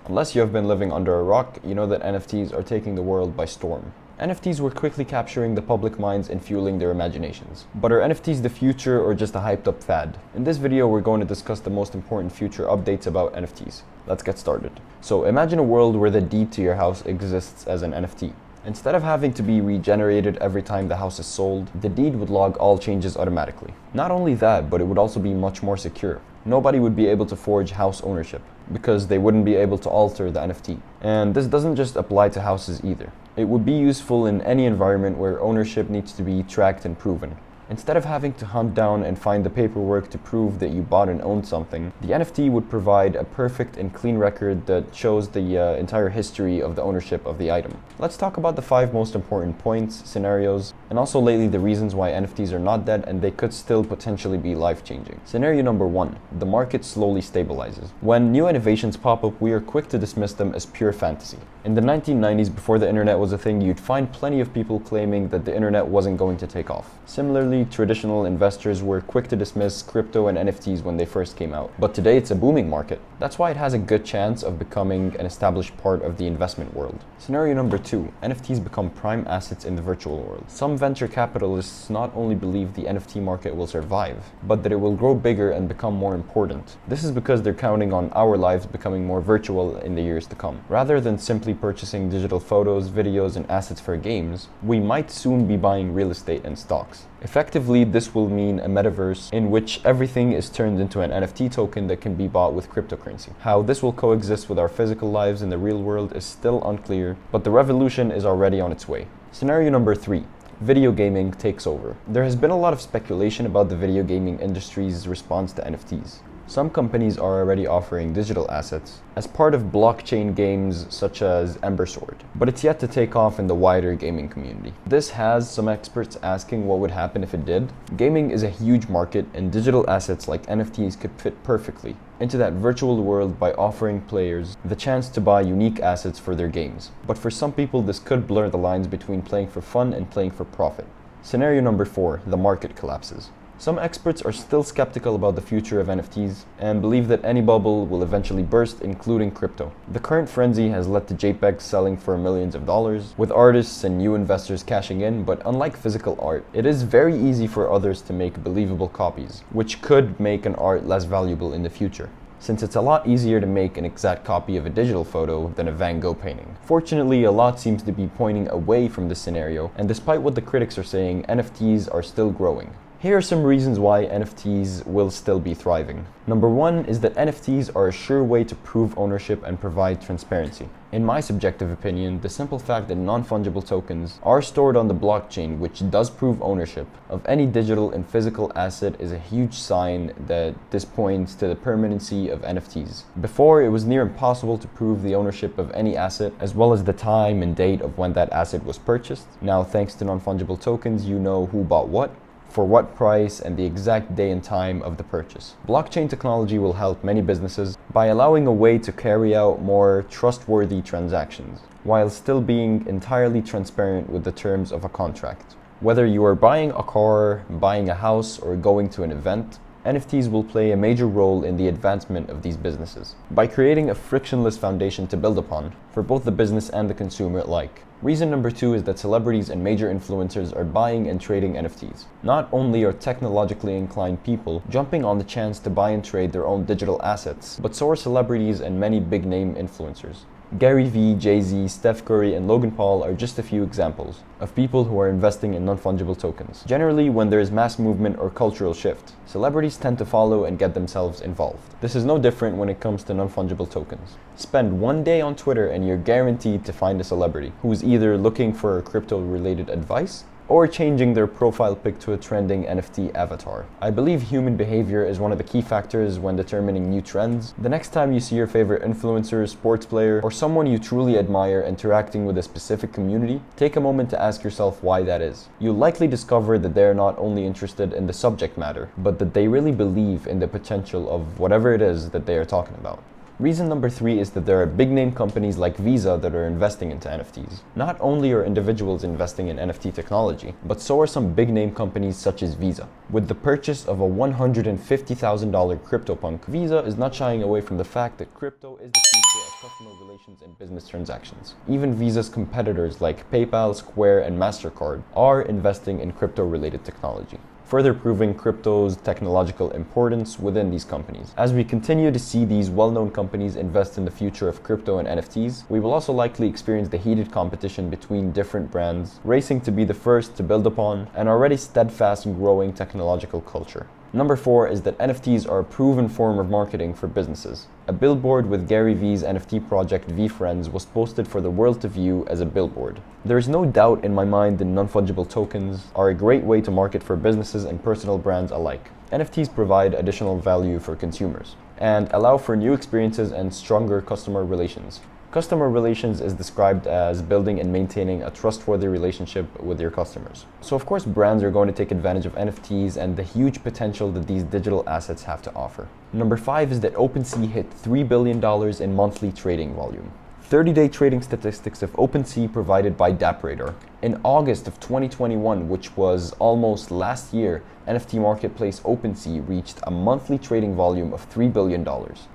Unless you have been living under a rock, you know that NFTs are taking the world by storm. NFTs were quickly capturing the public minds and fueling their imaginations. But are NFTs the future or just a hyped up fad? In this video, we're going to discuss the most important future updates about NFTs. Let's get started. So imagine a world where the deed to your house exists as an NFT. Instead of having to be regenerated every time the house is sold, the deed would log all changes automatically. Not only that, but it would also be much more secure. Nobody would be able to forge house ownership because they wouldn't be able to alter the NFT. And this doesn't just apply to houses either. It would be useful in any environment where ownership needs to be tracked and proven. Instead of having to hunt down and find the paperwork to prove that you bought and owned something, the NFT would provide a perfect and clean record that shows the entire history of the ownership of the item. Let's talk about the 5 most important points, scenarios, and also lately the reasons why NFTs are not dead and they could still potentially be life-changing. Scenario number 1, the market slowly stabilizes. When new innovations pop up, we are quick to dismiss them as pure fantasy. In the 1990s, before the internet was a thing, you'd find plenty of people claiming that the internet wasn't going to take off. Similarly, traditional investors were quick to dismiss crypto and NFTs when they first came out. But today it's a booming market. That's why it has a good chance of becoming an established part of the investment world. Scenario number 2, NFTs become prime assets in the virtual world. Some venture capitalists not only believe the NFT market will survive, but that it will grow bigger and become more important. This is because they're counting on our lives becoming more virtual in the years to come. Rather than simply purchasing digital photos, videos, and assets for games, we might soon be buying real estate and stocks. Effectively, this will mean a metaverse in which everything is turned into an NFT token that can be bought with cryptocurrency. How this will coexist with our physical lives in the real world is still unclear, but the revolution is already on its way. Scenario number 3. Video gaming takes over. There has been a lot of speculation about the video gaming industry's response to NFTs. Some companies are already offering digital assets as part of blockchain games such as Ember Sword, but it's yet to take off in the wider gaming community. This has some experts asking what would happen if it did. Gaming is a huge market, and digital assets like NFTs could fit perfectly into that virtual world by offering players the chance to buy unique assets for their games. But for some people, this could blur the lines between playing for fun and playing for profit. Scenario number 4, the market collapses. Some experts are still skeptical about the future of NFTs and believe that any bubble will eventually burst, including crypto. The current frenzy has led to JPEGs selling for millions of dollars, with artists and new investors cashing in, but unlike physical art, it is very easy for others to make believable copies, which could make an art less valuable in the future, since it's a lot easier to make an exact copy of a digital photo than a Van Gogh painting. Fortunately, a lot seems to be pointing away from this scenario, and despite what the critics are saying, NFTs are still growing. Here are some reasons why NFTs will still be thriving. Number 1 is that NFTs are a sure way to prove ownership and provide transparency. In my subjective opinion, the simple fact that non-fungible tokens are stored on the blockchain, which does prove ownership of any digital and physical asset, is a huge sign that this points to the permanency of NFTs. Before, it was near impossible to prove the ownership of any asset, as well as the time and date of when that asset was purchased. Now, thanks to non-fungible tokens, you know who bought what, for what price, and the exact day and time of the purchase. Blockchain technology will help many businesses by allowing a way to carry out more trustworthy transactions, while still being entirely transparent with the terms of a contract. Whether you are buying a car, buying a house, or going to an event, NFTs will play a major role in the advancement of these businesses by creating a frictionless foundation to build upon for both the business and the consumer alike. Reason number 2 is that celebrities and major influencers are buying and trading NFTs. Not only are technologically inclined people jumping on the chance to buy and trade their own digital assets, but so are celebrities and many big-name influencers. Gary Vee, Jay-Z, Steph Curry, and Logan Paul are just a few examples of people who are investing in non-fungible tokens. Generally, when there is mass movement or cultural shift, celebrities tend to follow and get themselves involved. This is no different when it comes to non-fungible tokens. Spend one day on Twitter and you're guaranteed to find a celebrity who is either looking for crypto-related advice or changing their profile pic to a trending NFT avatar. I believe human behavior is one of the key factors when determining new trends. The next time you see your favorite influencer, sports player, or someone you truly admire interacting with a specific community, take a moment to ask yourself why that is. You'll likely discover that they're not only interested in the subject matter, but that they really believe in the potential of whatever it is that they are talking about. Reason number 3 is that there are big name companies like Visa that are investing into NFTs. Not only are individuals investing in NFT technology, but so are some big name companies such as Visa. With the purchase of a $150,000 CryptoPunk, Visa is not shying away from the fact that crypto is the future of customer fluctuations in business transactions. Even Visa's competitors like PayPal, Square, and MasterCard are investing in crypto-related technology, further proving crypto's technological importance within these companies. As we continue to see these well-known companies invest in the future of crypto and NFTs, we will also likely experience the heated competition between different brands, racing to be the first to build upon an already steadfast and growing technological culture. Number 4 is that NFTs are a proven form of marketing for businesses. A billboard with Gary Vee's NFT project VeeFriends was posted for the world to view as a billboard. There is no doubt in my mind that non-fungible tokens are a great way to market for businesses and personal brands alike. NFTs provide additional value for consumers and allow for new experiences and stronger customer relations. Customer relations is described as building and maintaining a trustworthy relationship with your customers. So of course brands are going to take advantage of NFTs and the huge potential that these digital assets have to offer. Number 5 is that OpenSea hit $3 billion in monthly trading volume. 30-day trading statistics of OpenSea provided by DappRadar. In August of 2021, which was almost last year, NFT marketplace OpenSea reached a monthly trading volume of $3 billion.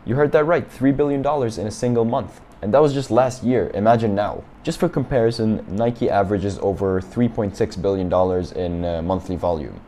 You heard that right, $3 billion in a single month. And that was just last year, imagine now. Just for comparison, Nike averages over $3.6 billion in monthly volume.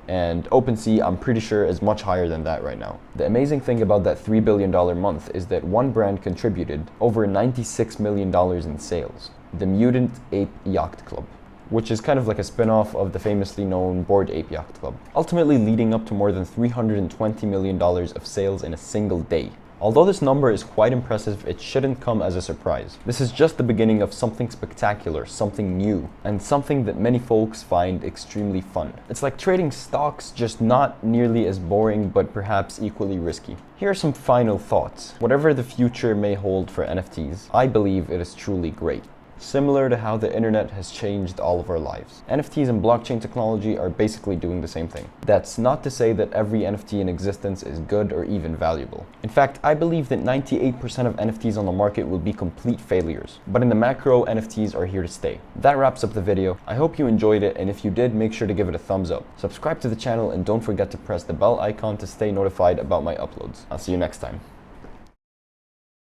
And OpenSea, I'm pretty sure, is much higher than that right now. The amazing thing about that $3 billion month is that one brand contributed over $96 million in sales, the Mutant Ape Yacht Club, which is kind of like a spin-off of the famously known Bored Ape Yacht Club, ultimately leading up to more than $320 million of sales in a single day. Although this number is quite impressive, it shouldn't come as a surprise. This is just the beginning of something spectacular, something new, and something that many folks find extremely fun. It's like trading stocks, just not nearly as boring, but perhaps equally risky. Here are some final thoughts. Whatever the future may hold for NFTs, I believe it is truly great. Similar to how the internet has changed all of our lives. NFTs and blockchain technology are basically doing the same thing. That's not to say that every NFT in existence is good or even valuable. In fact, I believe that 98% of NFTs on the market will be complete failures. But in the macro, NFTs are here to stay. That wraps up the video. I hope you enjoyed it, and if you did, make sure to give it a thumbs up. Subscribe to the channel and don't forget to press the bell icon to stay notified about my uploads. I'll see you next time.